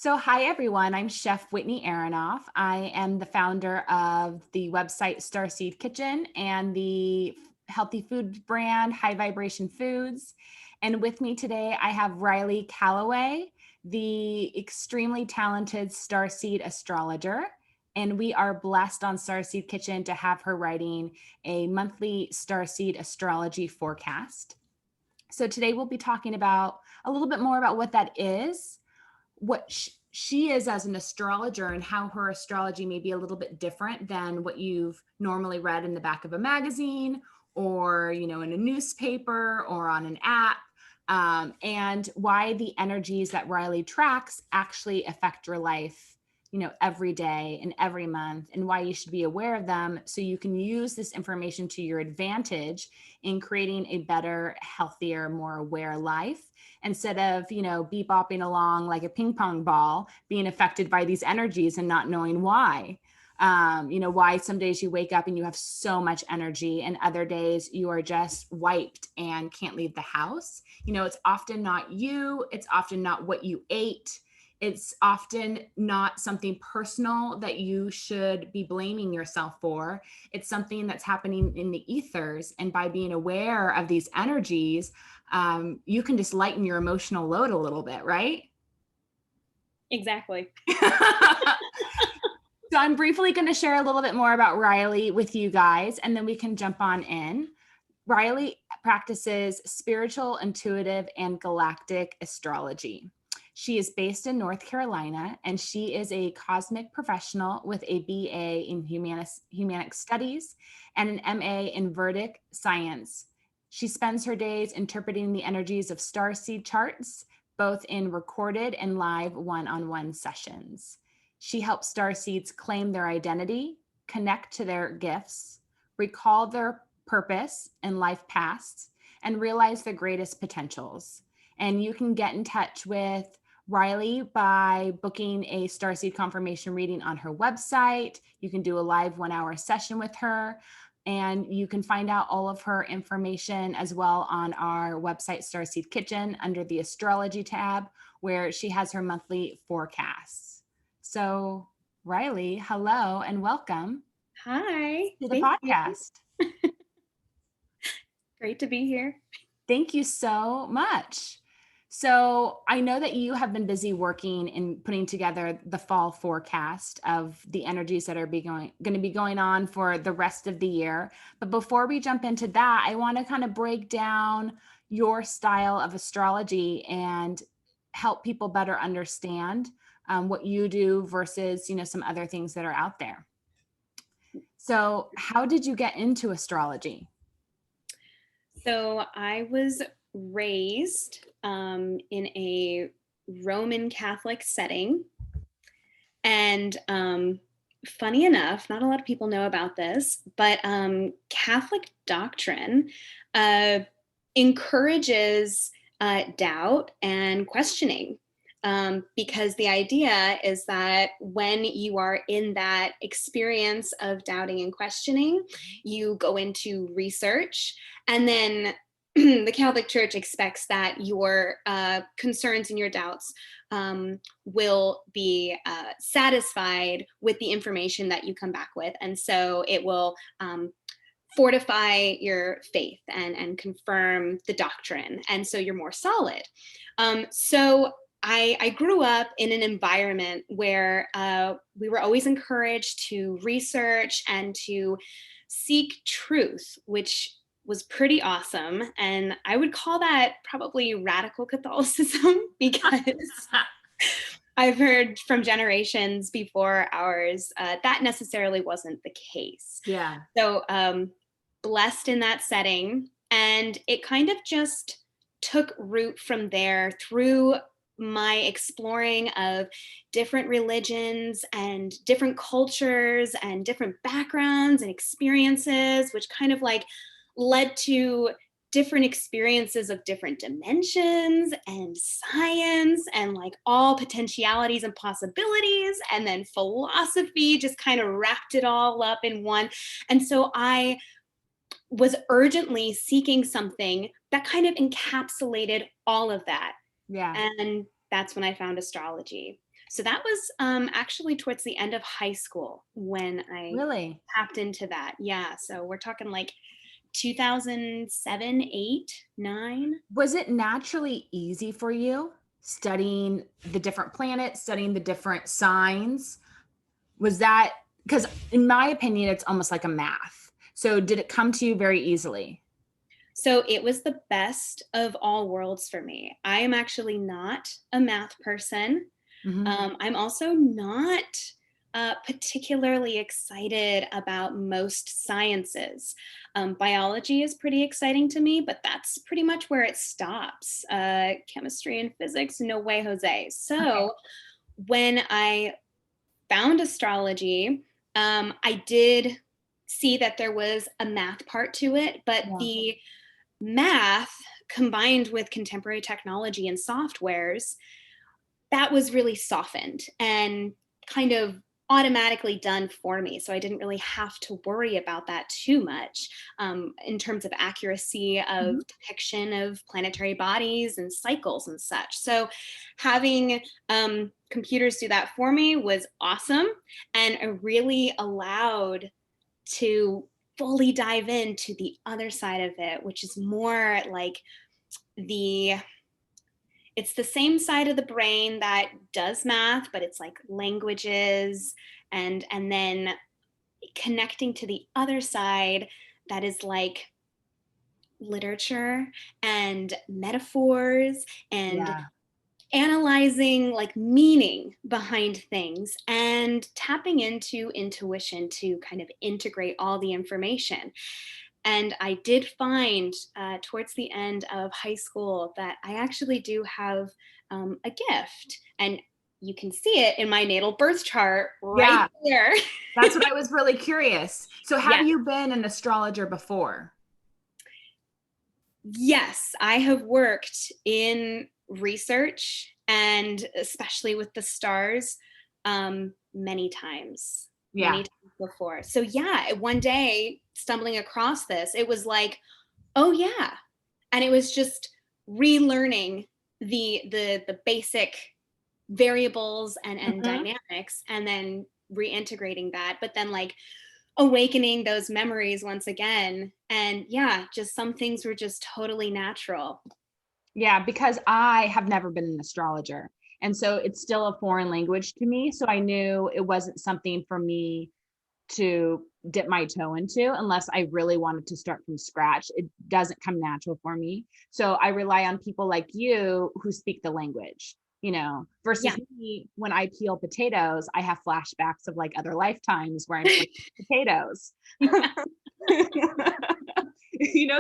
So, hi everyone. I'm Chef Whitney Aronoff. I am the founder of the website Starseed Kitchen and the healthy food brand High Vibration Foods. And with me today, I have Riley Callaway, the extremely talented Starseed astrologer. And we are blessed on Starseed Kitchen to have her writing a monthly Starseed astrology forecast. So today we'll be talking about a little bit more about what that is, what she is as an astrologer, and how her astrology may be a little bit different than what you've normally read in the back of a magazine or, in a newspaper or on an app, and why the energies that Riley tracks actually affect your life, every day and every month, and why you should be aware of them so you can use this information to your advantage in creating a better, healthier, more aware life, instead of, bebopping along like a ping pong ball, being affected by these energies and not knowing why. Why some days you wake up and you have so much energy and other days you are just wiped and can't leave the house. It's often not you. It's often not what you ate. It's often not something personal that you should be blaming yourself for. It's something that's happening in the ethers. And by being aware of these energies, you can just lighten your emotional load a little bit, right? Exactly. So I'm briefly going to share a little bit more about Riley with you guys, and then we can jump on in. Riley practices spiritual, intuitive, and galactic astrology. She is based in North Carolina, and she is a cosmic professional with a BA in Humanistic Studies and an MA in Vedic Science. She spends her days interpreting the energies of starseed charts, both in recorded and live one-on-one sessions. She helps starseeds claim their identity, connect to their gifts, recall their purpose and life pasts, and realize their greatest potentials. And you can get in touch with Riley by booking a Starseed Confirmation reading on her website. You can do a live 1-hour session with her, and you can find out all of her information as well on our website, Starseed Kitchen, under the Astrology tab, where she has her monthly forecasts. So, Riley, hello and welcome. Hi. To the podcast. Great to be here. Thank you so much. So I know that you have been busy working and putting together the fall forecast of the energies that are going to be going on for the rest of the year. But before we jump into that, I want to kind of break down your style of astrology and help people better understand what you do versus, some other things that are out there. So how did you get into astrology? So I was raised in a Roman Catholic setting. And funny enough, not a lot of people know about this, but Catholic doctrine encourages doubt and questioning. Because the idea is that when you are in that experience of doubting and questioning, you go into research, and then the Catholic Church expects that your concerns and your doubts will be satisfied with the information that you come back with. And so it will fortify your faith and confirm the doctrine. And so you're more solid. So I grew up in an environment where we were always encouraged to research and to seek truth, which was pretty awesome. And I would call that probably radical Catholicism, because I've heard from generations before ours that necessarily wasn't the case. Yeah. So blessed in that setting. And it kind of just took root from there through my exploring of different religions and different cultures and different backgrounds and experiences, which kind of like led to different experiences of different dimensions and science and like all potentialities and possibilities. And then philosophy just kind of wrapped it all up in one. And so I was urgently seeking something that kind of encapsulated all of that. Yeah. And that's when I found astrology. So that was actually towards the end of high school when I Really? tapped into that. Yeah. So we're talking like 2007, 8, 9. Was it naturally easy for you studying the different planets, studying the different signs? Was that because, in my opinion, it's almost like a math. So, did it come to you very easily? So it was the best of all worlds for me. I am actually not a math person. Hmm. I'm also not particularly excited about most sciences. Biology is pretty exciting to me, but that's pretty much where it stops. Chemistry and physics, no way, Jose. Okay. So when I found astrology, I did see that there was a math part to it, but Yeah. the math combined with contemporary technology and softwares, that was really softened and kind of automatically done for me. So I didn't really have to worry about that too much in terms of accuracy of Mhm. depiction of planetary bodies and cycles and such. So having computers do that for me was awesome, and it really allowed to fully dive into the other side of it, which is more like the it's the same side of the brain that does math, but it's like languages, and then connecting to the other side that is like literature and metaphors and Yeah. analyzing like meaning behind things and tapping into intuition to kind of integrate all the information. And I did find towards the end of high school that I actually do have a gift. And you can see it in my natal birth chart right Yeah. there. That's what I was really curious. So, have Yeah. you been an astrologer before? Yes, I have worked in research and especially with the stars many times, many Yeah. times before. So, yeah, one day stumbling across this, it was like, oh, yeah. And it was just relearning the basic variables and Mhm. dynamics, and then reintegrating that, but then like awakening those memories once again. And yeah, just some things were just totally natural. Yeah, because I have never been an astrologer. And so it's still a foreign language to me. So I knew it wasn't something for me to dip my toe into unless I really wanted to start from scratch. It doesn't come natural for me. So I rely on people like you who speak the language, Yeah. versus me when I peel potatoes, I have flashbacks of like other lifetimes where I'm peeling potatoes.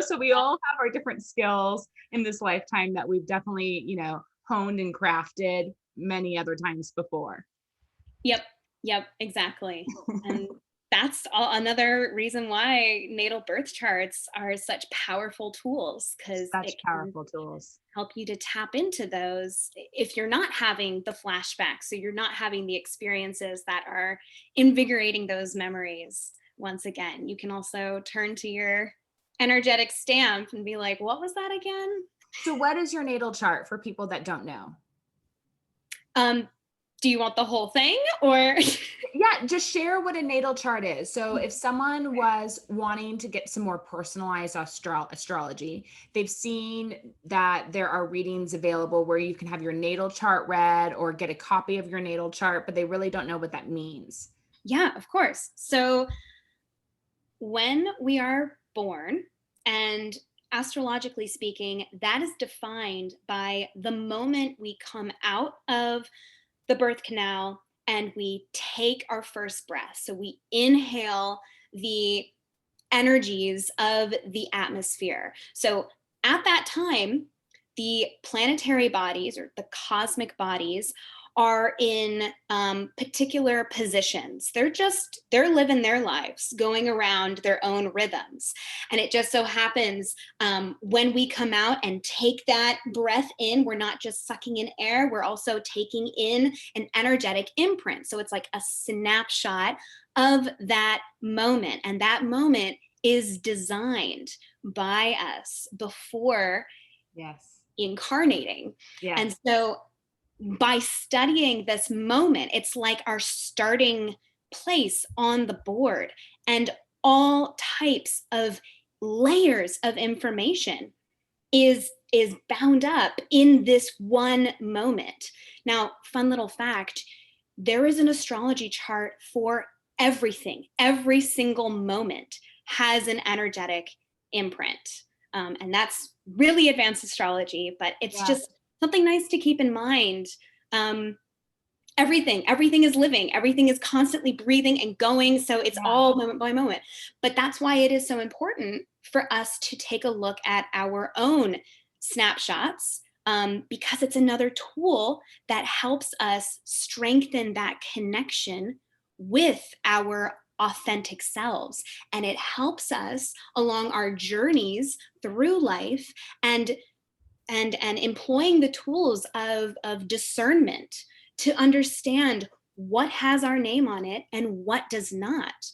So we all have our different skills in this lifetime that we've definitely, honed and crafted many other times before. Yep. Yep. Exactly. And that's another reason why natal birth charts are such powerful tools, because Such it can powerful tools. help you to tap into those if you're not having the flashbacks. So you're not having the experiences that are invigorating those memories. Once again, you can also turn to your energetic stamp and be like, what was that again? So what is your natal chart for people that don't know? Um, do you want the whole thing or? Yeah, just share what a natal chart is. So if someone was wanting to get some more personalized astrology, they've seen that there are readings available where you can have your natal chart read or get a copy of your natal chart, but they really don't know what that means. Yeah, of course. So when we are born, and astrologically speaking, that is defined by the moment we come out of the birth canal and we take our first breath. So we inhale the energies of the atmosphere. So at that time, the planetary bodies or the cosmic bodies are in particular positions. They're living their lives, going around their own rhythms. And it just so happens when we come out and take that breath in, we're not just sucking in air, we're also taking in an energetic imprint. So it's like a snapshot of that moment. And that moment is designed by us before Yes. incarnating. And Yes. so by studying this moment, it's like our starting place on the board, and all types of layers of information is bound up in this one moment. Now, fun little fact, there is an astrology chart for everything. Every single moment has an energetic imprint. And that's really advanced astrology, but it's Yeah. just something nice to keep in mind. Everything is living, everything is constantly breathing and going, so it's Yeah. all moment by moment. But that's why it is so important for us to take a look at our own snapshots, because it's another tool that helps us strengthen that connection with our authentic selves, and it helps us along our journeys through life, and employing the tools of discernment to understand what has our name on it and what does not.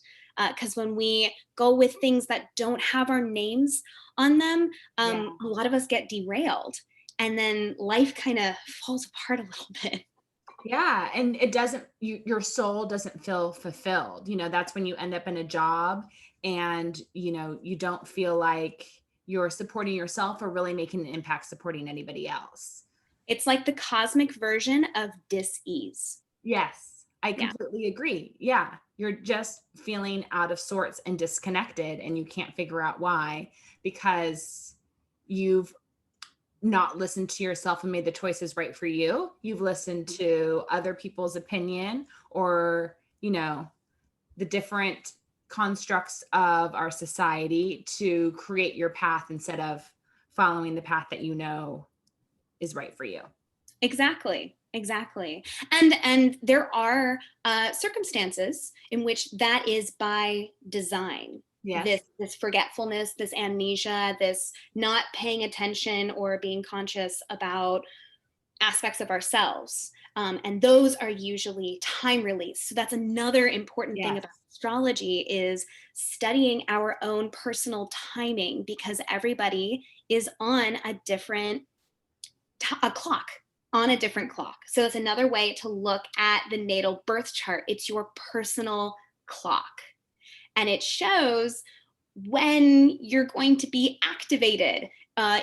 Because when we go with things that don't have our names on them, Yeah. a lot of us get derailed, and then life kind of falls apart a little bit. Yeah. And it doesn't, your soul doesn't feel fulfilled. That's when you end up in a job and, you don't feel like you're supporting yourself or really making an impact supporting anybody else. It's like the cosmic version of dis-ease. Yes, I Yeah. completely agree. Yeah. You're just feeling out of sorts and disconnected, and you can't figure out why, because you've not listened to yourself and made the choices right for you. You've listened to other people's opinion, or, the different constructs of our society to create your path instead of following the path that is right for you. Exactly. And there are circumstances in which that is by design. Yes. This forgetfulness, this amnesia, this not paying attention or being conscious about aspects of ourselves, and those are usually time released. So that's another important thing Yes. about astrology, is studying our own personal timing, because everybody is on a different a clock, on a different clock. So that's another way to look at the natal birth chart. It's your personal clock, and it shows when you're going to be activated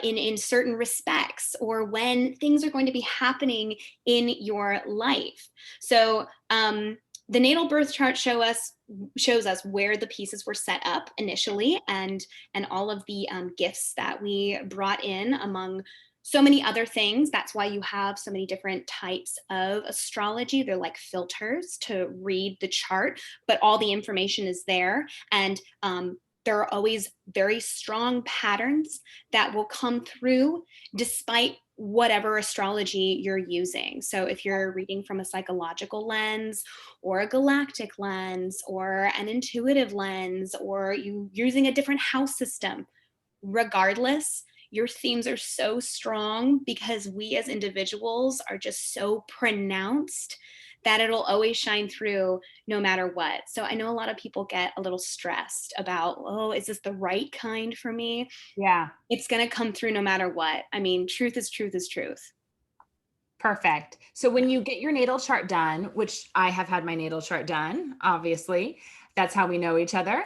in certain respects, or when things are going to be happening in your life. So the natal birth chart shows us where the pieces were set up initially, and all of the gifts that we brought in, among so many other things. That's why you have so many different types of astrology. They're like filters to read the chart, but all the information is there. And there are always very strong patterns that will come through despite whatever astrology you're using. So if you're reading from a psychological lens, or a galactic lens, or an intuitive lens, or you using a different house system, regardless, your themes are so strong, because we as individuals are just so pronounced that it'll always shine through no matter what. So I know a lot of people get a little stressed about, oh, is this the right kind for me? Yeah. It's going to come through no matter what. I mean, truth is truth is truth. Perfect. So when you get your natal chart done, which I have had my natal chart done, obviously, that's how we know each other.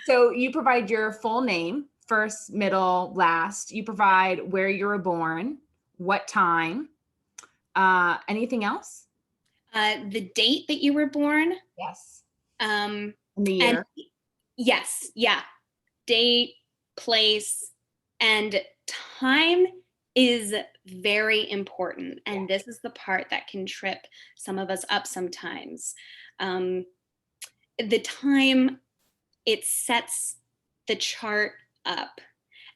So you provide your full name, first, middle, last. You provide where you were born, what time, anything else? The date that you were born. Yes. And The year. yes, yeah. Date, place, and time is very important. And this is the part that can trip some of us up sometimes. The time, it sets the chart up.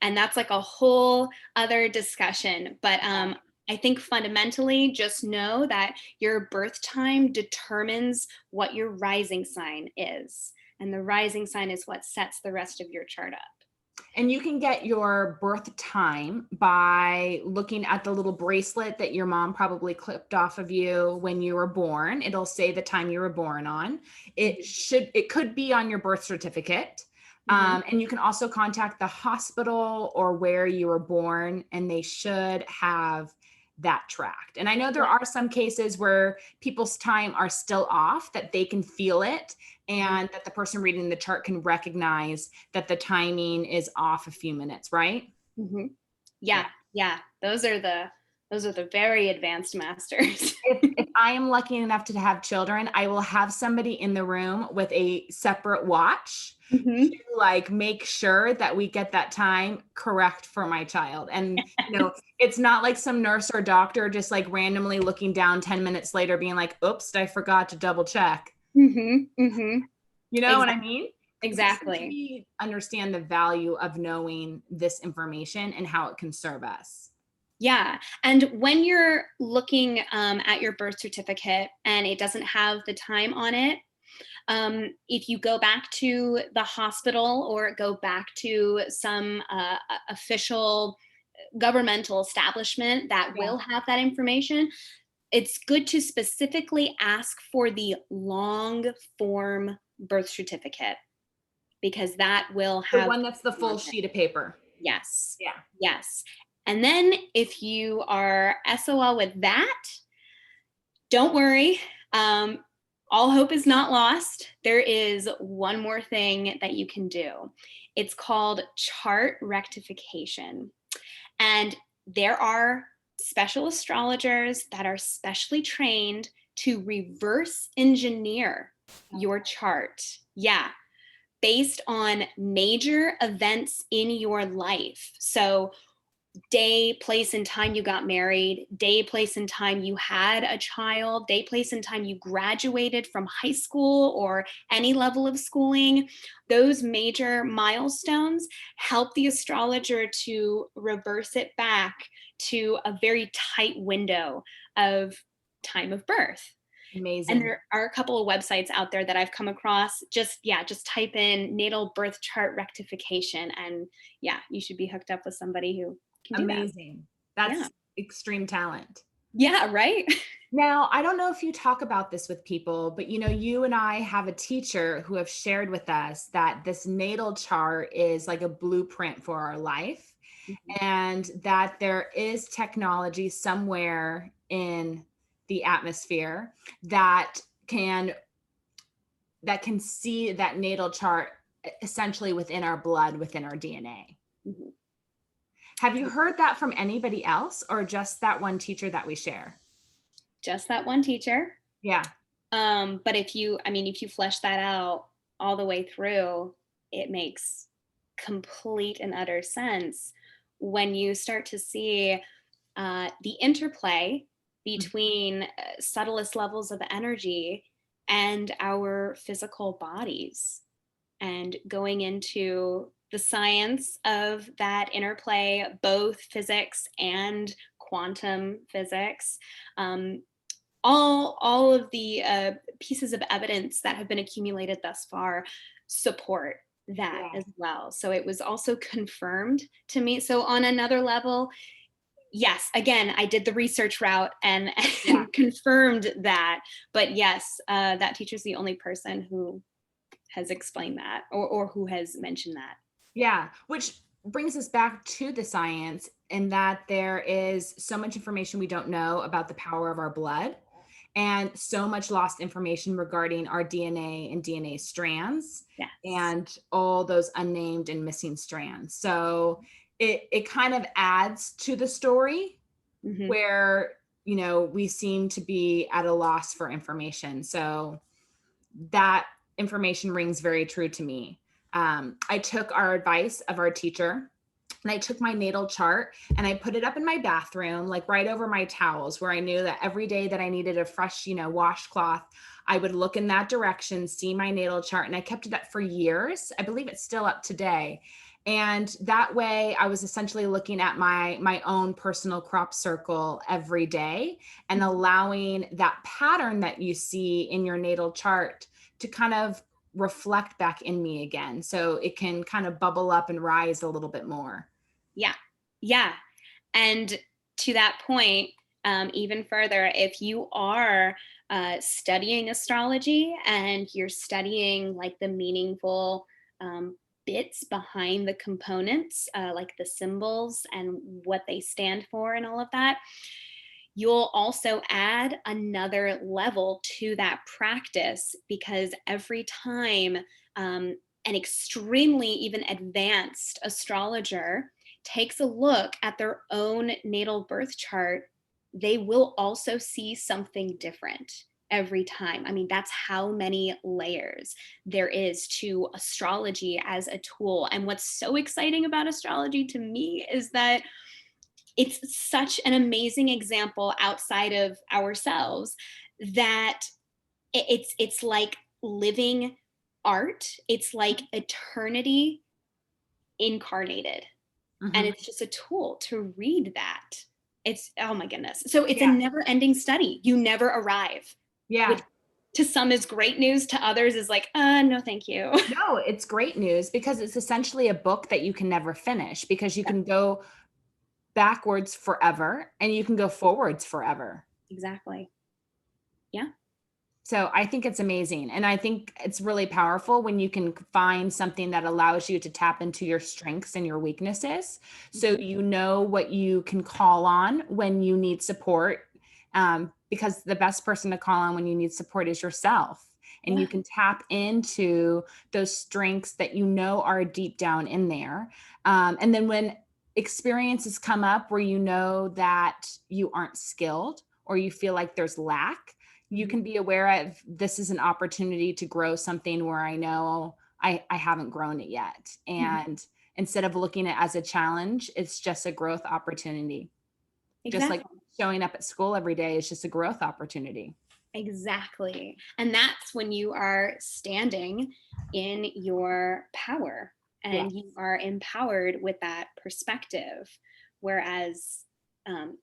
And that's like a whole other discussion. But I think fundamentally, just know that your birth time determines what your rising sign is. And the rising sign is what sets the rest of your chart up. And you can get your birth time by looking at the little bracelet that your mom probably clipped off of you when you were born. It'll say the time you were born on. It could be on your birth certificate, And you can also contact the hospital or where you were born, and they should have that tracked. And I know there are some cases where people's time are still off, that they can feel it, and that the person reading the chart can recognize that the timing is off a few minutes, right? Yeah. Those are the very advanced masters. If I am lucky enough to have children, I will have somebody in the room with a separate watch to like make sure that we get that time correct for my child. And it's not like some nurse or doctor just like randomly looking down 10 minutes later being like, oops, I forgot to double check. You know what I mean? Exactly. We understand the value of knowing this information and how it can serve us. Yeah. And when you're looking at your birth certificate and it doesn't have the time on it, if you go back to the hospital or go back to some official governmental establishment that will have that information, it's good to specifically ask for the long form birth certificate, because that will have the one that's the full sheet of paper. Yes. Yeah. Yes. And then if you are SOL with that, don't worry. All hope is not lost. There is one more thing that you can do. It's called chart rectification. And there are special astrologers that are specially trained to reverse engineer your chart. Yeah. Based on major events in your life. So day, place, and time you got married, day, place, and time you had a child, day, place, and time you graduated from high school or any level of schooling. Those major milestones help the astrologer to reverse it back to a very tight window of time of birth. Amazing. And there are a couple of websites out there that I've come across. Just type in natal birth chart rectification, and you should be hooked up with somebody who can do Amazing. That's extreme talent. Yeah, right? Now, I don't know if you talk about this with people, but you and I have a teacher who have shared with us that this natal chart is like a blueprint for our life, and that there is technology somewhere in the atmosphere that can see that natal chart essentially within our blood, within our DNA. Have you heard that from anybody else, or just that one teacher that we share? Just that one teacher. Yeah. But if you flesh that out all the way through, it makes complete and utter sense when you start to see the interplay between subtlest levels of energy and our physical bodies, and going into the science of that interplay, both physics and quantum physics. All of the pieces of evidence that have been accumulated thus far support that as well. So it was also confirmed to me. So on another level, yes, again, I did the research route and confirmed that. But yes, that teacher's the only person who has explained that or who has mentioned that. Yeah, which brings us back to the science, in that there is so much information we don't know about the power of our blood, and so much lost information regarding our DNA and DNA strands, and all those unnamed and missing strands. So it kind of adds to the story where, we seem to be at a loss for information. So that information rings very true to me. I took our advice of our teacher, and I took my natal chart and I put it up in my bathroom, like right over my towels, where I knew that every day that I needed a fresh, washcloth, I would look in that direction, see my natal chart. And I kept it up for years. I believe it's still up today. And that way I was essentially looking at my own personal crop circle every day, and allowing that pattern that you see in your natal chart to kind of reflect back in me again, so it can kind of bubble up and rise a little bit more. Yeah. And to that point, even further, if you are studying astrology and you're studying like the meaningful bits behind the components, like the symbols and what they stand for and all of that, you'll also add another level to that practice, because every time an extremely even advanced astrologer takes a look at their own natal birth chart, they will also see something different every time. I mean, that's how many layers there is to astrology as a tool. And what's so exciting about astrology to me is that it's such an amazing example outside of ourselves, that it's like living art. It's like eternity incarnated. And Mhm. it's just a tool to read that. It's, oh my goodness. So it's a Yeah. never ending study. You never arrive, Yeah. which to some is great news, to others is like, no, thank you. No, it's great news because it's essentially a book that you can never finish, because you can go backwards forever and you can go forwards forever. Exactly. Yeah. So I think it's amazing. And I think it's really powerful when you can find something that allows you to tap into your strengths and your weaknesses. So Mhm. you know what you can call on when you need support, because the best person to call on when you need support is yourself. And you Yeah. can tap into those strengths that you know are deep down in there. And then when experiences come up where you know that you aren't skilled or you feel like there's lack, you Mhm. can be aware of, this is an opportunity to grow something where I know I haven't grown it yet. Mhm. And instead of looking at it as a challenge, it's just a growth opportunity. Just like Exactly. showing up at school every day is just a growth opportunity. Exactly. And that's when you are standing in your power Yes. and you are empowered with that perspective. Whereas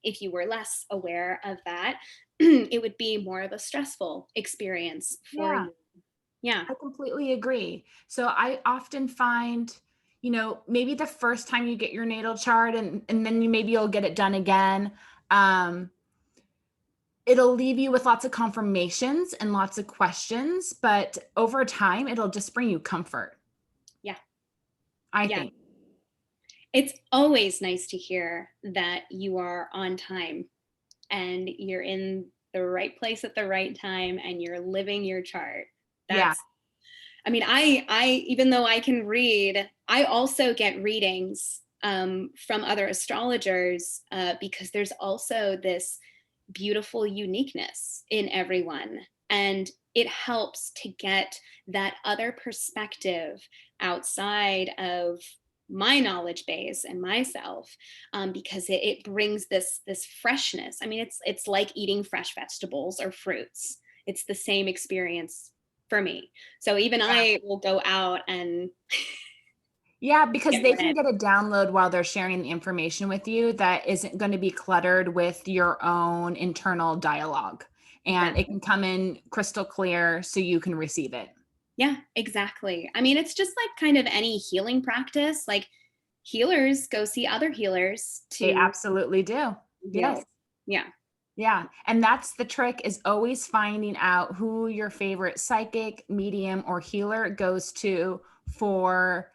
if you were less aware of that, it would be more of a stressful experience for Yeah, you. Yeah. I completely agree. So I often find, maybe the first time you get your natal chart and then maybe you'll get it done again. Um, It'll leave you with lots of confirmations and lots of questions, but over time, it'll just bring you comfort, Yeah. I Yeah. think. It's always nice to hear that you are on time and you're in the right place at the right time and you're living your chart. Yeah. That's, I mean, I even though I can read, I also get readings from other astrologers because there's also this beautiful uniqueness in everyone. And it helps to get that other perspective outside of my knowledge base and myself, because it brings this freshness. I mean, it's like eating fresh vegetables or fruits. It's the same experience for me. So even Yeah. I will go out and Yeah, because get they can read. get a download while they're sharing the information with you that isn't going to be cluttered with your own internal dialogue. And it Exactly. can come in crystal clear so you can receive it. Yeah, exactly. I mean, it's just like kind of any healing practice. Like healers go see other healers They to absolutely do. Yes. heal. Yeah. Yeah. And that's the trick, is always finding out who your favorite psychic, medium, or healer goes to for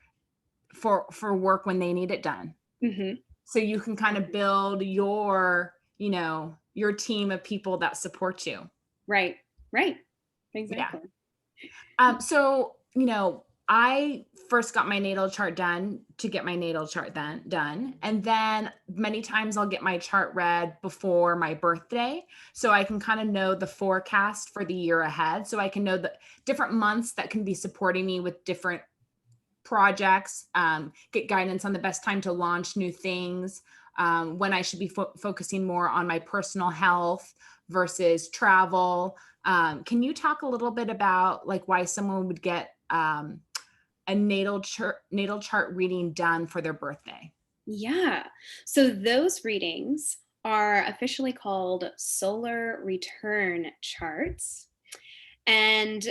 work when they need it done. Hmm. So you can kind of build your team of people that support you. Right. Right. Yeah. Exactly. So, I first got my natal chart done to get my natal chart done. And then many times I'll get my chart read before my birthday. So I can kind of know the forecast for the year ahead. So I can know the different months that can be supporting me with different projects, get guidance on the best time to launch new things, when I should be focusing more on my personal health versus travel. Can you talk a little bit about like why someone would get a natal chart reading done for their birthday? Yeah. So those readings are officially called solar return charts. And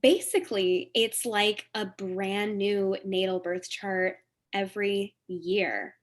basically, it's like a brand new natal birth chart every year.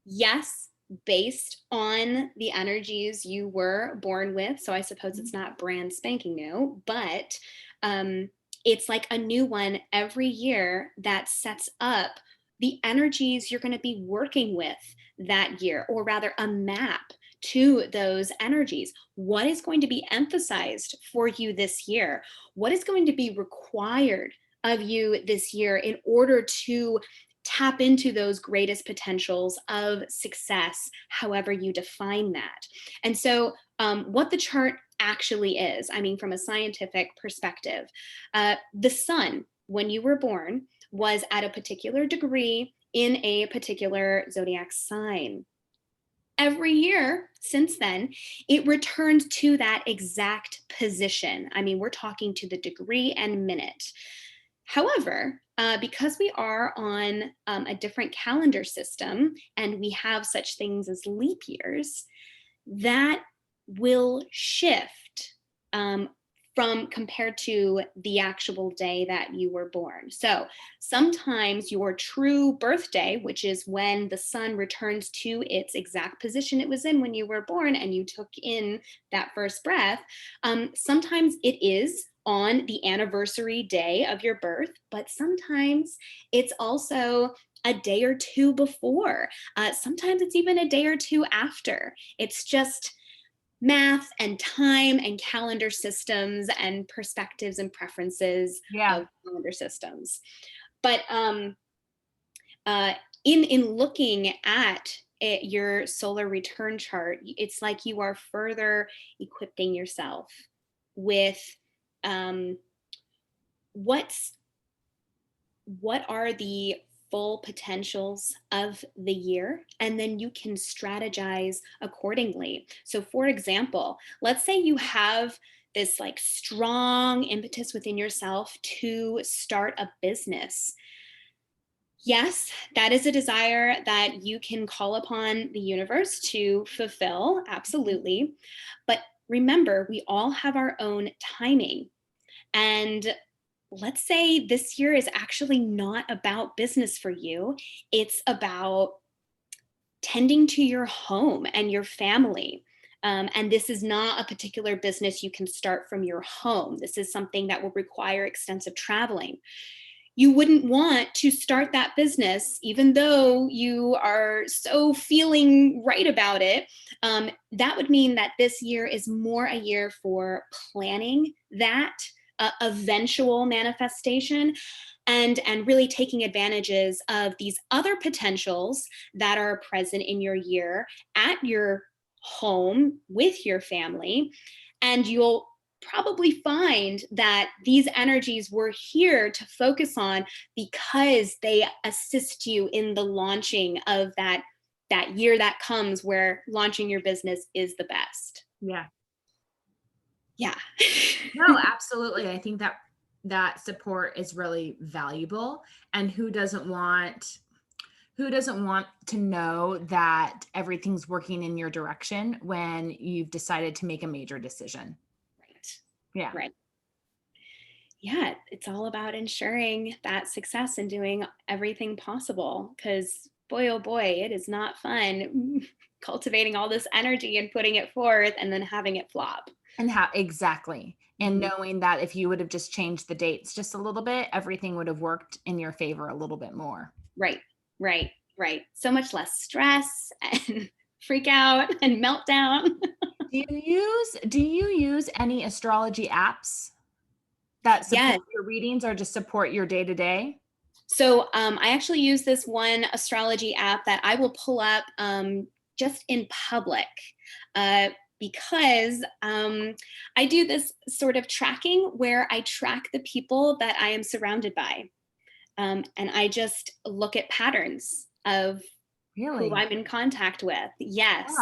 Yes, based on the energies you were born with. So I suppose it's not brand spanking new, but um, it's like a new one every year that sets up the energies you're going to be working with that year, or rather a map to those energies. What is going to be emphasized for you this year? What is going to be required of you this year in order to tap into those greatest potentials of success, however you define that? And so what the chart actually is, I mean, from a scientific perspective, the sun, when you were born, was at a particular degree in a particular zodiac sign. Every year since then, it returns to that exact position. I mean, we're talking to the degree and minute. However, because we are on a different calendar system and we have such things as leap years, that will shift from compared to the actual day that you were born. So sometimes your true birthday, which is when the sun returns to its exact position it was in when you were born and you took in that first breath, sometimes it is on the anniversary day of your birth, but sometimes it's also a day or two before. Sometimes it's even a day or two after. It's just math and time and calendar systems and perspectives and preferences of calendar systems. But in looking at your solar return chart, it's like you are further equipping yourself with what are the full potentials of the year, and then you can strategize accordingly. So for example, let's say you have this like strong impetus within yourself to start a business. Yes, that is a desire that you can call upon the universe to fulfill, absolutely. But remember, we all have our own timing. And let's say this year is actually not about business for you. It's about tending to your home and your family. And this is not a particular business you can start from your home. This is something that will require extensive traveling. You wouldn't want to start that business, even though you are so feeling right about it. That would mean that this year is more a year for planning that eventual manifestation and really taking advantages of these other potentials that are present in your year at your home with your family. And you'll probably find that these energies were here to focus on because they assist you in the launching of that year that comes where launching your business is the best. Yeah. No, absolutely. I think that support is really valuable. And who doesn't want to know that everything's working in your direction when you've decided to make a major decision? Right. Yeah. Right. Yeah, it's all about ensuring that success and doing everything possible, because boy, oh boy, it is not fun cultivating all this energy and putting it forth and then having it flop. And how exactly. And knowing that if you would have just changed the dates just a little bit, everything would have worked in your favor a little bit more. Right. So much less stress and freak out and meltdown. Do you use any astrology apps that support your readings or just support your day-to-day? So I actually use this one astrology app that I will pull up just in public because I do this sort of tracking where I track the people that I am surrounded by. And I just look at patterns of who I'm in contact with. Yes.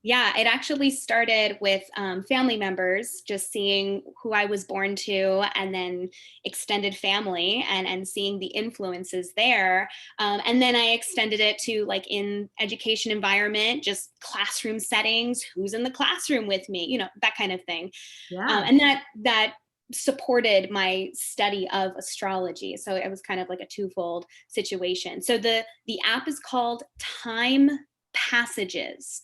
Yeah, it actually started with family members, just seeing who I was born to, and then extended family and seeing the influences there. And then I extended it to like in education environment, just classroom settings, who's in the classroom with me, that kind of thing. And that supported my study of astrology. So it was kind of like a twofold situation. So the app is called Time Passages.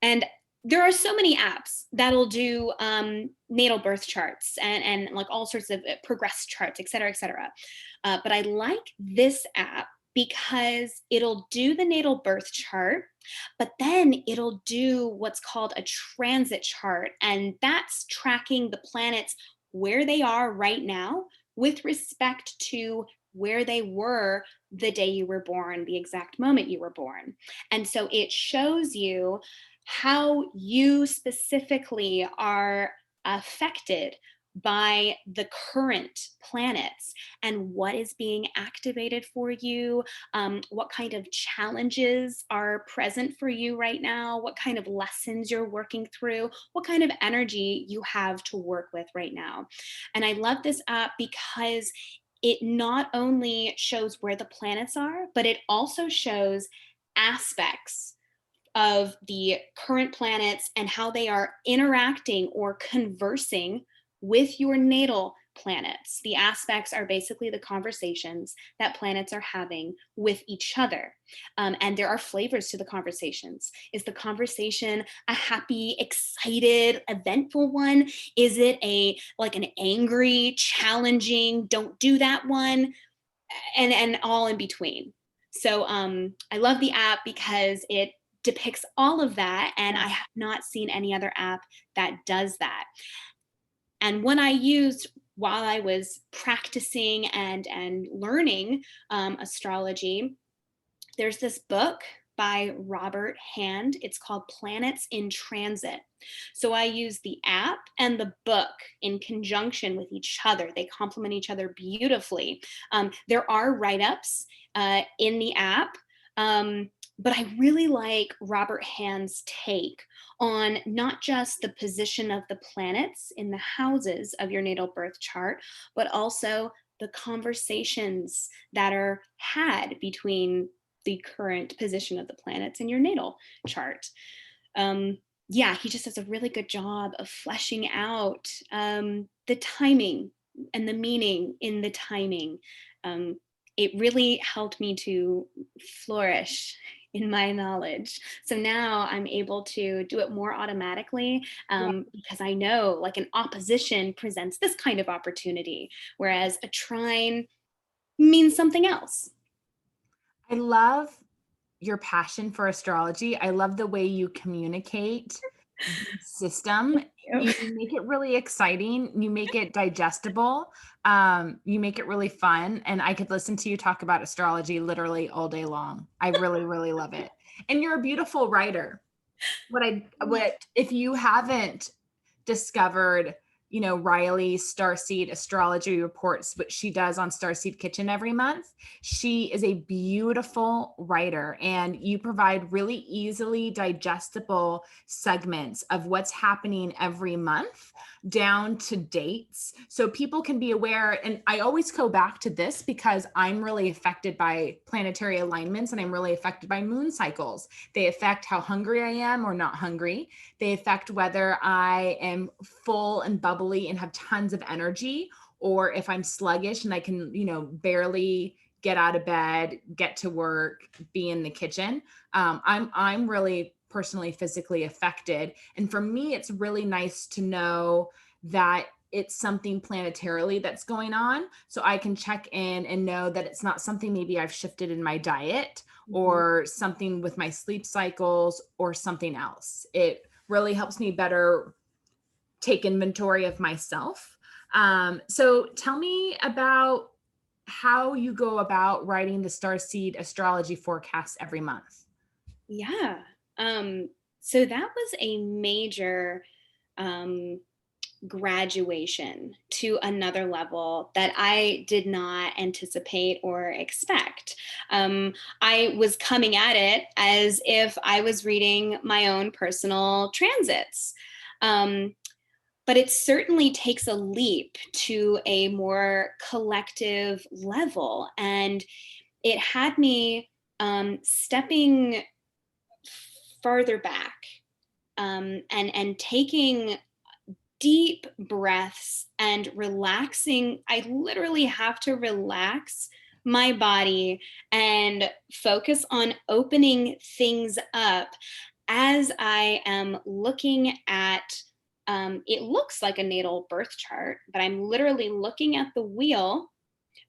And there are so many apps that'll do natal birth charts and like all sorts of progress charts, et cetera, et cetera. But I like this app because it'll do the natal birth chart, but then it'll do what's called a transit chart. And that's tracking the planets where they are right now with respect to where they were the day you were born, the exact moment you were born. And so it shows you how you specifically are affected by the current planets and what is being activated for you, what kind of challenges are present for you right now, what kind of lessons you're working through, what kind of energy you have to work with right now. And I love this app because it not only shows where the planets are, but it also shows aspects of the current planets and how they are interacting or conversing with your natal planets. The aspects are basically the conversations that planets are having with each other. And there are flavors to the conversations. Is the conversation a happy, excited, eventful one? Is it like an angry, challenging, don't do that one? And all in between. So I love the app because it depicts all of that, and I have not seen any other app that does that. And when I used while I was practicing and learning astrology, there's this book by Robert Hand. It's called Planets in Transit. So I use the app and the book in conjunction with each other. They complement each other beautifully. There are write-ups in the app, but I really like Robert Hand's take on not just the position of the planets in the houses of your natal birth chart, but also the conversations that are had between the current position of the planets in your natal chart. Yeah, he just does a really good job of fleshing out the timing and the meaning in the timing. It really helped me to flourish in my knowledge. So now I'm able to do it more automatically because I know like an opposition presents this kind of opportunity, whereas a trine means something else. I love your passion for astrology. I love the way you communicate the system. You make it really exciting. You make it digestible. You make it really fun. And I could listen to you talk about astrology literally all day long. I really, really love it. And you're a beautiful writer. What if you haven't discovered, Riley's Starseed astrology reports, which she does on Starseed Kitchen every month. She is a beautiful writer, and you provide really easily digestible segments of what's happening every month down to dates. So people can be aware. And I always go back to this because I'm really affected by planetary alignments, and I'm really affected by moon cycles. They affect how hungry I am or not hungry. They affect whether I am full and bubbly and have tons of energy, or if I'm sluggish and I can, barely get out of bed, get to work, be in the kitchen. I'm really personally physically affected. And for me, it's really nice to know that it's something planetarily that's going on. So I can check in and know that it's not something maybe I've shifted in my diet or something with my sleep cycles or something else. It really helps me better take inventory of myself. So tell me about how you go about writing the Starseed astrology forecast every month. Yeah. So that was a major graduation to another level that I did not anticipate or expect. I was coming at it as if I was reading my own personal transits. But it certainly takes a leap to a more collective level. And it had me stepping farther back and taking deep breaths and relaxing. I literally have to relax my body and focus on opening things up as I am looking at, it looks like a natal birth chart, but I'm literally looking at the wheel,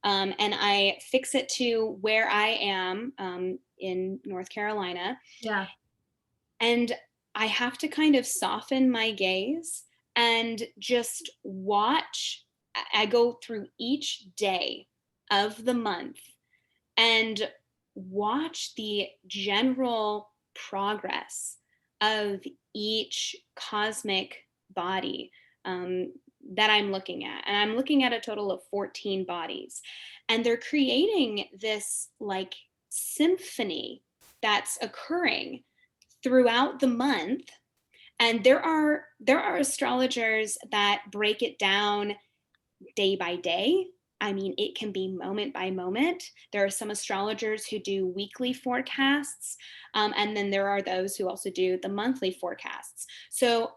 and I fix it to where I am, in North Carolina. Yeah. And I have to kind of soften my gaze and just watch. I go through each day of the month and watch the general progress of each cosmic body, that I'm looking at. And I'm looking at a total of 14 bodies. And they're creating this like symphony that's occurring throughout the month. And there are astrologers that break it down day by day. I mean, it can be moment by moment. There are some astrologers who do weekly forecasts, and then there are those who also do the monthly forecasts. So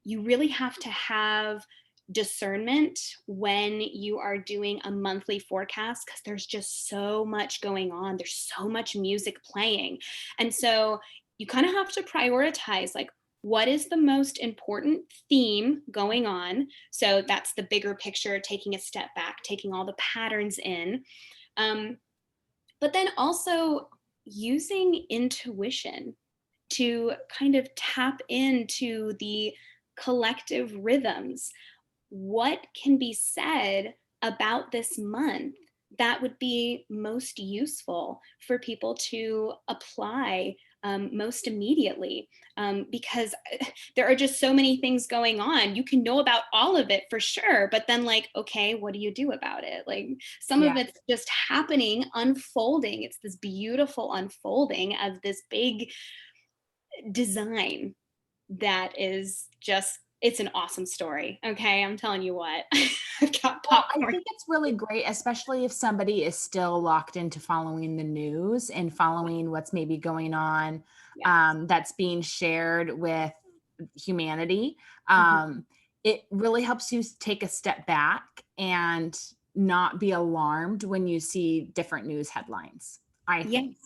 you really have to have discernment when you are doing a monthly forecast, because there's just so much going on. There's so much music playing. And so you kind of have to prioritize, like, what is the most important theme going on? So that's the bigger picture, taking a step back, taking all the patterns in. Um, but then also using intuition to kind of tap into the collective rhythms. What can be said about this month that would be most useful for people to apply, most immediately? Because there are just so many things going on. You can know about all of it for sure, but then, like, okay, what do you do about it? Like, some of Yeah. it's just happening, unfolding. It's this beautiful unfolding of this big design that is just, it's an awesome story. Okay, I'm telling you what. I've got Well, I popcorn. think it's really great, especially if somebody is still locked into following the news and following what's maybe going on, Yes. that's being shared with humanity. Mhm. It really helps you take a step back and not be alarmed when you see different news headlines. I Yes. think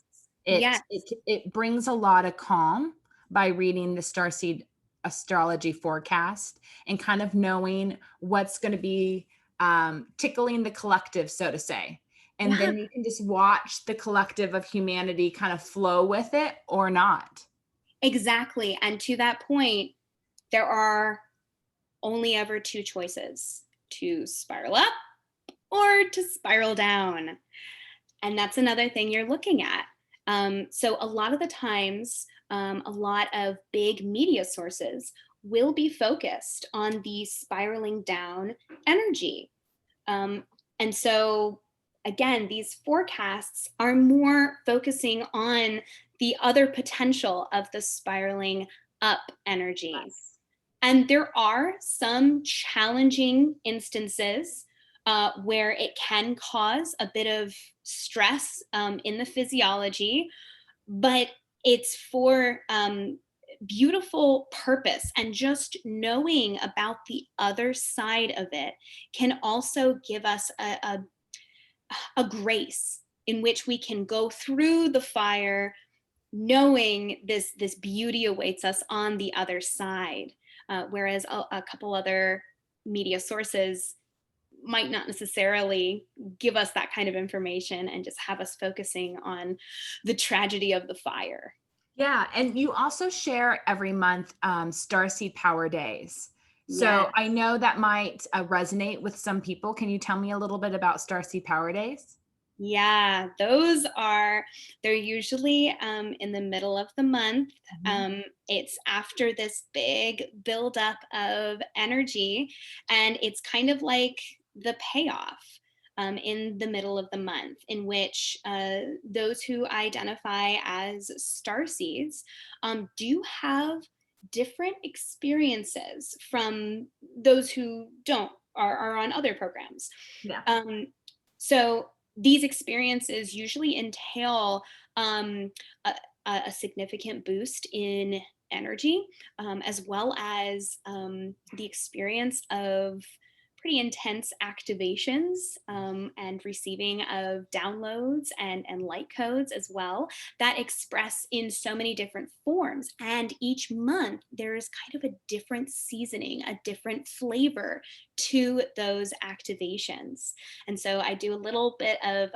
it Yes. it it brings a lot of calm by reading the Starseed astrology forecast and kind of knowing what's going to be tickling the collective, so to say. And Yeah, then you can just watch the collective of humanity kind of flow with it or not. exactly. And to that point, there are only ever two choices: to spiral up or to spiral down. And that's another thing you're looking at. So, a lot of the times, a lot of big media sources will be focused on the spiraling down energy. Um, and so, again, these forecasts are more focusing on the other potential of the spiraling up energy. Yes. And there are some challenging instances, where it can cause a bit of stress, in the physiology, but it's for, beautiful purpose. And just knowing about the other side of it can also give us a grace in which we can go through the fire, knowing this beauty awaits us on the other side. Whereas a couple other media sources might not necessarily give us that kind of information and just have us focusing on the tragedy of the fire. Yeah, and you also share every month Starseed Power Days. So Yeah. I know that might resonate with some people. Can you tell me a little bit about Starseed Power Days? Yeah, those are, they're usually, in the middle of the month. Mhm. It's after this big buildup of energy, and it's kind of like the payoff, in the middle of the month, in which, those who identify as starseeds, do have different experiences from those who don't, are on other programs. Yeah. Um, so these experiences usually entail, um, a, a significant boost in energy, as well as, the experience of pretty intense activations and receiving of downloads and light codes as well that express in so many different forms. And each month there is kind of a different seasoning, a different flavor to those activations. And so I do a little bit of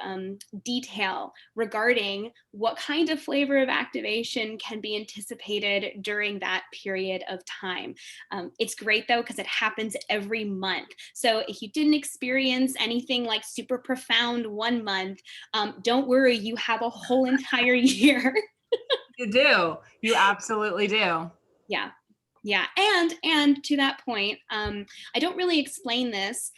detail regarding what kind of flavor of activation can be anticipated during that period of time. It's great though, because it happens every month. So if you didn't experience anything like super profound one month, don't worry, you have a whole entire year. You do. You absolutely do. Yeah. Yeah. And to that point, I don't really explain this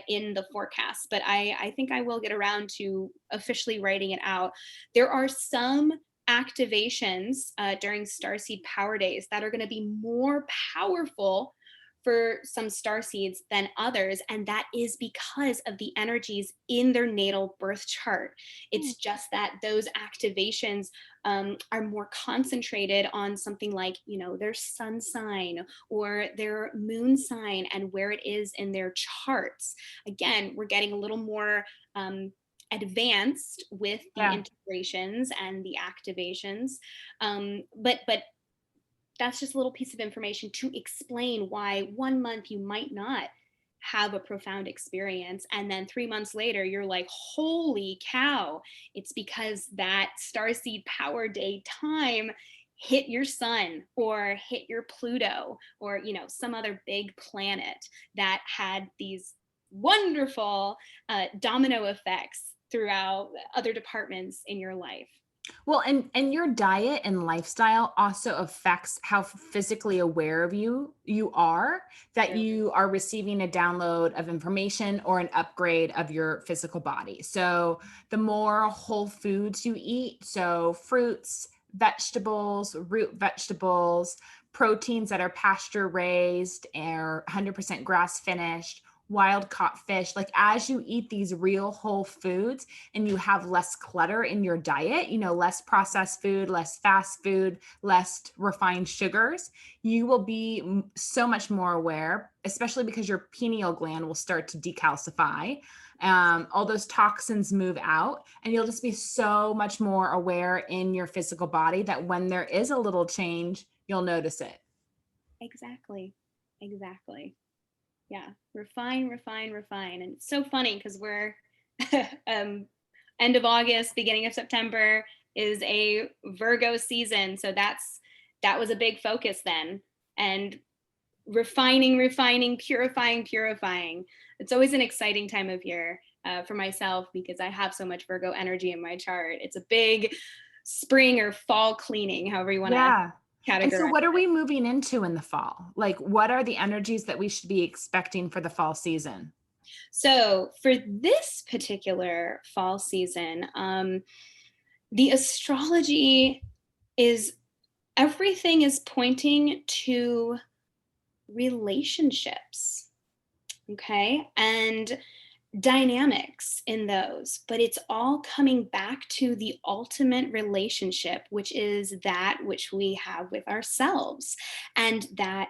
in the forecast, but I think I will get around to officially writing it out. There are some activations during Starseed Power Days that are going to be more powerful for some starseeds than others, and that is because of the energies in their natal birth chart. It's just that those activations are more concentrated on something like, their sun sign or their moon sign and where it is in their charts. Again, we're getting a little more advanced with the Yeah. integrations and the activations, but that's just a little piece of information to explain why one month you might not have a profound experience, and then 3 months later you're like, holy cow. It's because that starseed power day time hit your sun or hit your Pluto or some other big planet that had these wonderful domino effects throughout other departments in your life. Well, and your diet and lifestyle also affects how physically aware of you are, that Sure. you are receiving a download of information or an upgrade of your physical body. So the more whole foods you eat, so fruits, vegetables, root vegetables, proteins that are pasture raised or 100% grass finished, wild caught fish, like as you eat these real whole foods and you have less clutter in your diet, less processed food, less fast food, less refined sugars, you will be so much more aware, especially because your pineal gland will start to decalcify. All those toxins move out, and you'll just be so much more aware in your physical body that when there is a little change, you'll notice it. Exactly. Yeah, refine. And it's so funny because we're end of August, beginning of September is a Virgo season. So that was a big focus then. And refining, purifying. It's always an exciting time of year for myself because I have so much Virgo energy in my chart. It's a big spring or fall cleaning, however you want to Yeah. And so categorize. what are we moving into in the fall? Like, what are the energies that we should be expecting for the fall season? So for this particular fall season, the astrology is everything is pointing to relationships, okay, and dynamics in those, but it's all coming back to the ultimate relationship, which is that which we have with ourselves, and that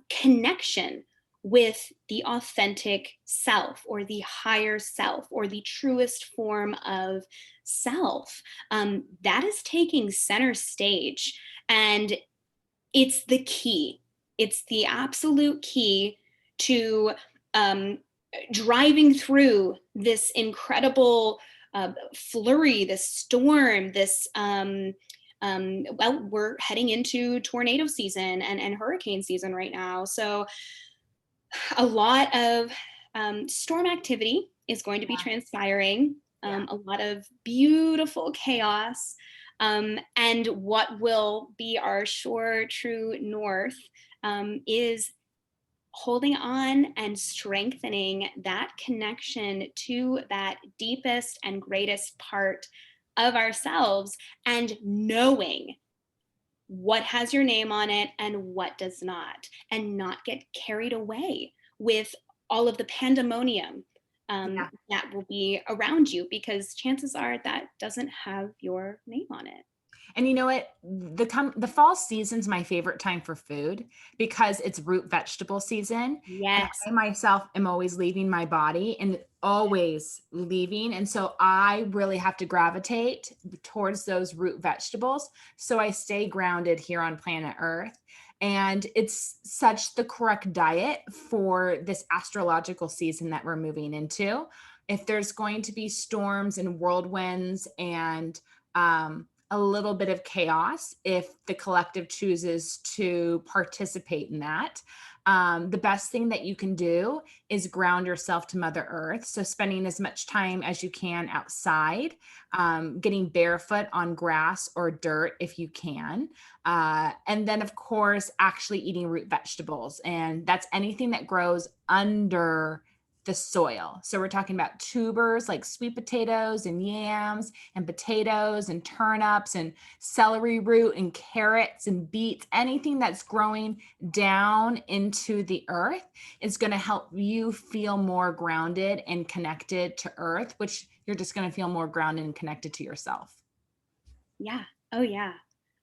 connection with the authentic self or the higher self or the truest form of self. That is taking center stage, and it's the key. It's the absolute key to driving through this incredible flurry, this storm, this well, we're heading into tornado season and hurricane season right now. So a lot of storm activity is going to be transpiring, a lot of beautiful chaos. And what will be our sure true north is holding on and strengthening that connection to that deepest and greatest part of ourselves, and knowing what has your name on it and what does not, and not get carried away with all of the pandemonium Yeah. that will be around you, because chances are that doesn't have your name on it. And you know what? The fall season's my favorite time for food because it's root vegetable season. And Yes. I myself am always leaving my body and always leaving. And so I really have to gravitate towards those root vegetables. So I stay grounded here on planet Earth. And it's such the correct diet for this astrological season that we're moving into. If there's going to be storms and whirlwinds and a little bit of chaos, if the collective chooses to participate in that, the best thing that you can do is ground yourself to Mother Earth. So spending as much time as you can outside, getting barefoot on grass or dirt if you can. And then, of course, actually eating root vegetables. And that's anything that grows under the soil. So we're talking about tubers like sweet potatoes and yams and potatoes and turnips and celery root and carrots and beets. Anything that's growing down into the earth is going to help you feel more grounded and connected to earth, which you're just going to feel more grounded and connected to yourself. Yeah. Oh yeah.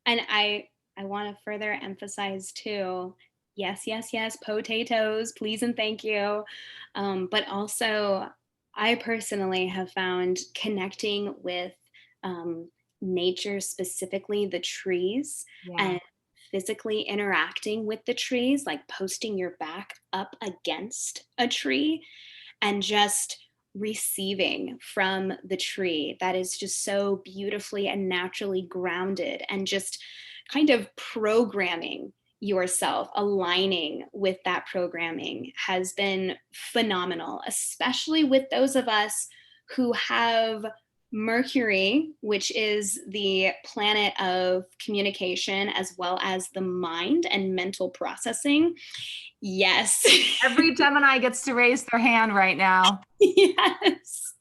And I want to further emphasize too, yes, yes, yes, potatoes, please and thank you. But also, I personally have found connecting with um, nature, specifically the trees, Yeah. and physically interacting with the trees, like posting your back up against a tree and just receiving from the tree that is just so beautifully and naturally grounded, and just kind of programming yourself, aligning with that programming has been phenomenal, especially with those of us who have Mercury, which is the planet of communication as well as the mind and mental processing. Yes. Every Gemini gets to raise their hand right now. Yes.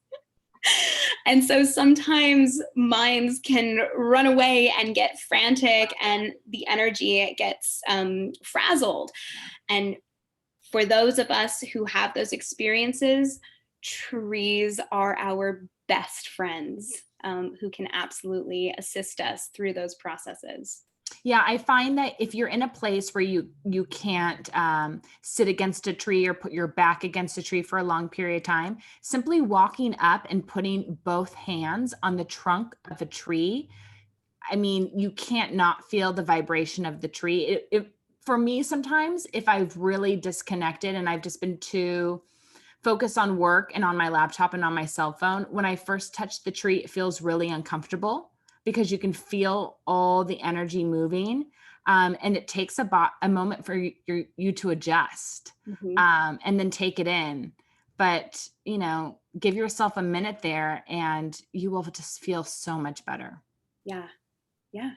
And so sometimes minds can run away and get frantic, and the energy gets frazzled. And for those of us who have those experiences, trees are our best friends, who can absolutely assist us through those processes. Yeah, I find that if you're in a place where you can't sit against a tree or put your back against a tree for a long period of time, simply walking up and putting both hands on the trunk of a tree, I mean, you can't not feel the vibration of the tree. For me, sometimes if I've really disconnected and I've just been too focused on work and on my laptop and on my cell phone, when I first touch the tree, it feels really uncomfortable because you can feel all the energy moving. And it takes a moment for you to adjust, Mm-hmm. and then take it in. But, give yourself a minute there and you will just feel so much better. Yeah. Yeah.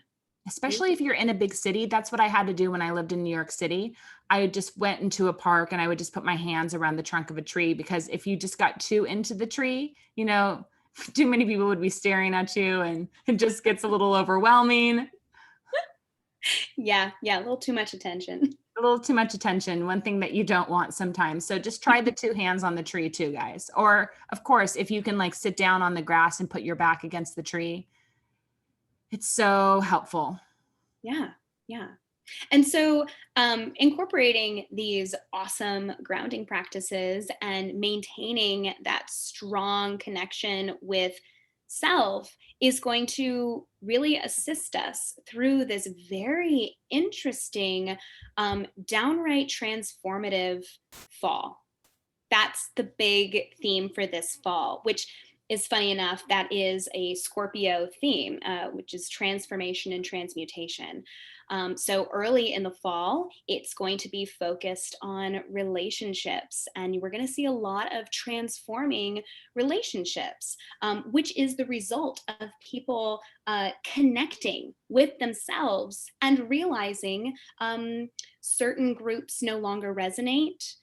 Especially if you're in a big city. That's what I had to do when I lived in New York City. I just went into a park and I would just put my hands around the trunk of a tree, because if you just got too into the tree, too many people would be staring at you and it just gets a little overwhelming. Yeah. Yeah. A little too much attention. A little too much attention, one thing that you don't want sometimes. So just try the two hands on the tree too, guys. Or of course, if you can like sit down on the grass and put your back against the tree, it's so helpful. Yeah. Yeah. And so, incorporating these awesome grounding practices and maintaining that strong connection with self is going to really assist us through this very interesting, downright transformative fall. That's the big theme for this fall, which is funny enough, that is a Scorpio theme, which is transformation and transmutation. So early in the fall, it's going to be focused on relationships, and we're going to see a lot of transforming relationships, which is the result of people connecting with themselves and realizing certain groups no longer resonate.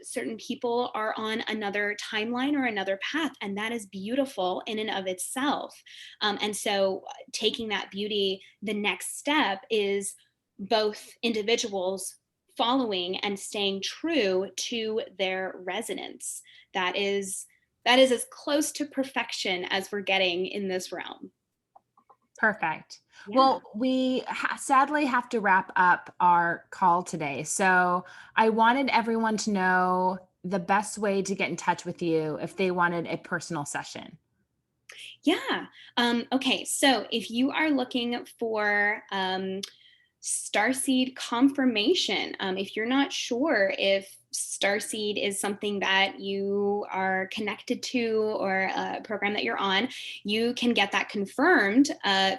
Certain people are on another timeline or another path, and that is beautiful in and of itself. And so, taking that beauty, the next step is both individuals following and staying true to their resonance. That is as close to perfection as we're getting in this realm. Perfect. Yeah. Well, we sadly have to wrap up our call today. So I wanted everyone to know the best way to get in touch with you if they wanted a personal session. Yeah. Okay. So if you are looking for Starseed Confirmation, if you're not sure if Starseed is something that you are connected to or a program that you're on, you can get that confirmed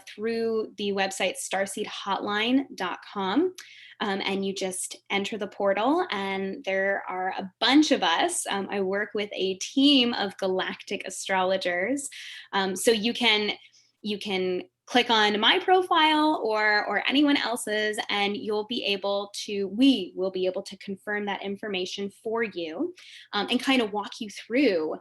through the website starseedhotline.com. And you just enter the portal, and there are a bunch of us. I work with a team of galactic astrologers, so you can click on my profile or anyone else's, and we will be able to confirm that information for you, and kind of walk you through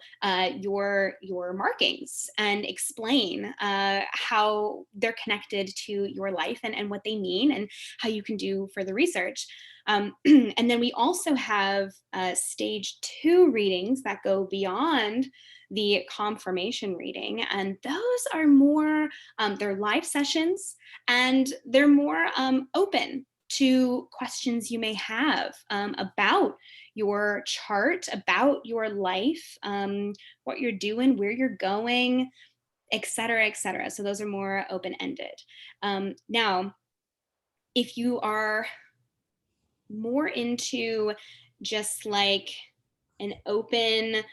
your markings and explain how they're connected to your life and what they mean and how you can do further research. And then we also have stage 2 readings that go beyond the confirmation reading, and those are more they're live sessions, and they're more open to questions you may have about your chart, about your life, what you're doing, where you're going, et cetera, et cetera. So those are more open-ended. Now, if you are more into just like an open,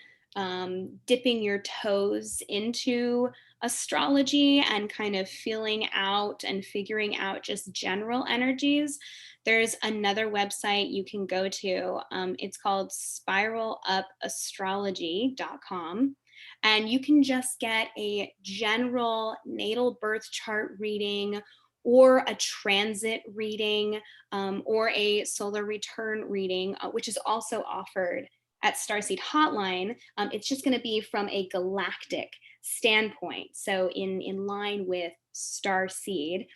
dipping your toes into astrology and kind of feeling out and figuring out just general energies, there's another website you can go to. It's called spiralupastrology.com. And you can just get a general natal birth chart reading, or a transit reading, or a solar return reading, which is also offered at Starseed Hotline. It's just going to be from a galactic standpoint, so in line with Starseed,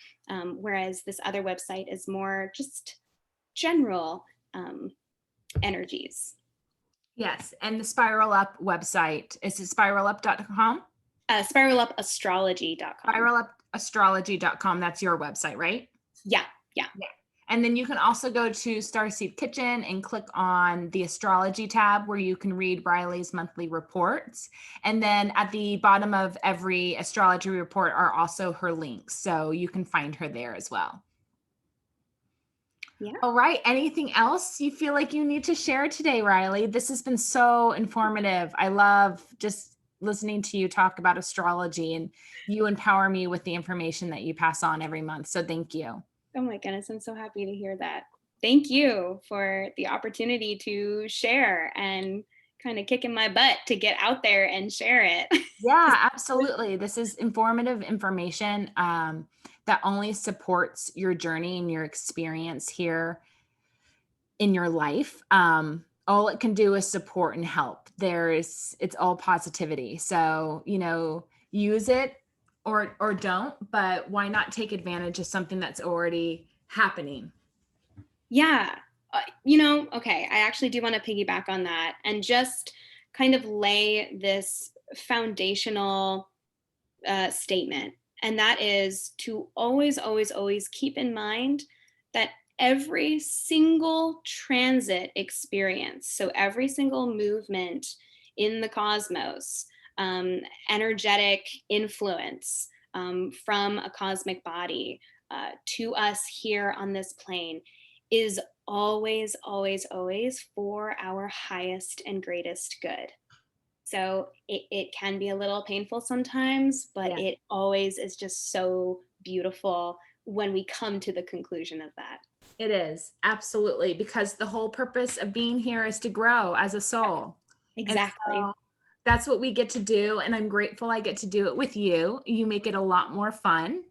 whereas this other website is more just general energies. Yes. And the Spiral Up website, is it spiralup.com? Spiralupastrology.com. Spiralupastrology.com. That's your website, right? Yeah. And then you can also go to Starseed Kitchen and click on the astrology tab, where you can read Riley's monthly reports. And then at the bottom of every astrology report are also her links, so you can find her there as well. Yeah. All right. Anything else you feel like you need to share today, Riley? This has been so informative. I love just listening to you talk about astrology, and you empower me with the information that you pass on every month. So thank you. Oh my goodness, I'm so happy to hear that. Thank you for the opportunity to share and kind of kicking my butt to get out there and share it. Yeah, absolutely. This is informative information that only supports your journey and your experience here in your life. All it can do is support and help. It's all positivity. So, use it or don't, but why not take advantage of something that's already happening? Yeah. Okay, I actually do want to piggyback on that and just kind of lay this foundational statement. And that is to always, always, always keep in mind that every single transit experience, so every single movement in the cosmos, energetic influence from a cosmic body to us here on this plane, is always, always, always for our highest and greatest good. So it can be a little painful sometimes, but Yeah. it always is just so beautiful when we come to the conclusion of that. It is, absolutely, because the whole purpose of being here is to grow as a soul. Exactly. And so that's what we get to do, and I'm grateful I get to do it with you. You make it a lot more fun.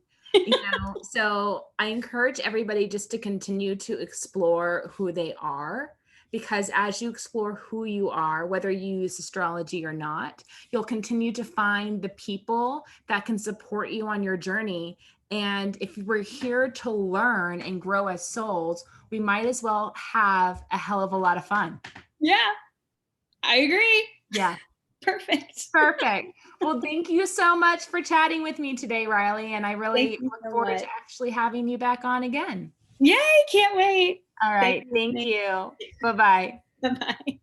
So I encourage everybody just to continue to explore who they are, because as you explore who you are, whether you use astrology or not, you'll continue to find the people that can support you on your journey. And if we're here to learn and grow as souls, we might as well have a hell of a lot of fun. Yeah, I agree. Yeah. Perfect. Perfect. Well, thank you so much for chatting with me today, Riley. And I Thank really you look so forward much. to actually having you back on again. Yay, can't wait. All Thanks right. for Thank listening. you. Bye-bye. Bye-bye.